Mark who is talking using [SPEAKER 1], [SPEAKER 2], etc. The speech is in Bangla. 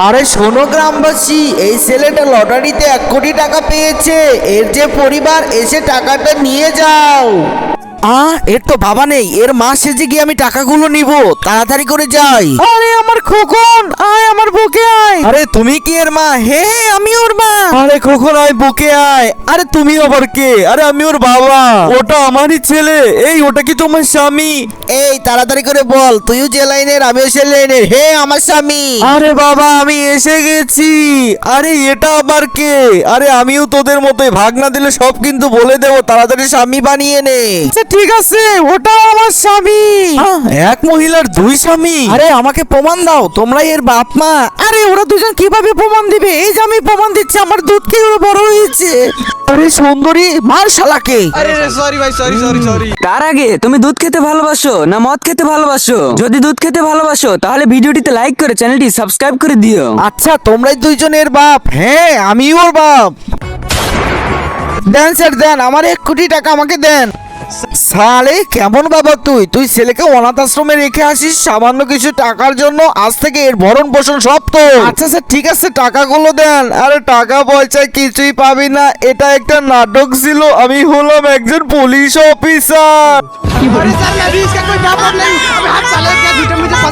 [SPEAKER 1] আরে শোনো গ্রামবাসী, এই ছেলেটা লটারিতে 1 কোটি টাকা পেয়েছে। এর যে পরিবার, এসে টাকাটা নিয়ে যাও। এর তো বাবা নেই, এর মা সেজে গিয়ে আমি টাকাগুলো নিব, তাড়াতাড়ি করে যাই। আরে আমার খোকন, আয় আমার বুকে আয়। আরে তুমি কি এর মা? হে হে, আমি ওর মা। আরে খোকন আয়, বুকে আয়। আরে তুমি আবার কে? আরে আমি ওর বাবা। ওটা আমারই ছেলে। এই ওটা কি তোমার স্বামী? এই তাড়াতাড়ি করে বল, তুইও যে লাইনের আমিও সে লাইনের। হে আমার স্বামী। আরে বাবা আমি এসে গেছি। আরে এটা আবার কে? আরে আমিও তোদের মতোই, ভাগ না দিলে সব কিন্তু বলে দেবো, তাড়াতাড়ি স্বামী বানিয়ে নে। ঠিক আছে, ওটা আমার স্বামী। এক মহিলার 2 স্বামী? আরে আমাকে প্রমাণ দাও, তোমরা এর বাপ মা। আরে ওরা দুজন কিভাবে প্রমাণ দিবে? এই যে আমি প্রমাণ দিচ্ছি, আমার দুধ খেয়ে ওরা বড় হয়েছে। আরে সুন্দরী, মার শালাকে।
[SPEAKER 2] আরে সরি ভাই, সরি।
[SPEAKER 3] তার আগে তুমি দুধ খেতে ভালোবাসো না মদ খেতে ভালোবাসো? যদি দুধ খেতে ভালোবাসো তাহলে ভিডিওটিতে লাইক করে চ্যানেলটি সাবস্ক্রাইব করে দিও।
[SPEAKER 1] আচ্ছা তোমরাই দুইজনের বাপ? হ্যাঁ আমি ওর বাপ। দেন স্যার দেন, আমার 1 কোটি টাকা আমাকে দেন। সালে কেমন বাবা তুই? তুই ছেলেকে অনাথ আশ্রমে রেখে আসিস সামান্য কিছু টাকার জন্য? আজ থেকে এর ভরণ পোষণ সব তো। আচ্ছা স্যার ঠিক আছে, টাকাগুলো দেন। আরে টাকা পয়সা কিছুই পাবি না, এটা একটা নাটক ছিল। আমি হলাম একজন পুলিশ অফিসার।
[SPEAKER 2] अरे सर मैं भी इसका कोई बाप नहीं, अबे हाथ साले क्या झूठे मुझे पता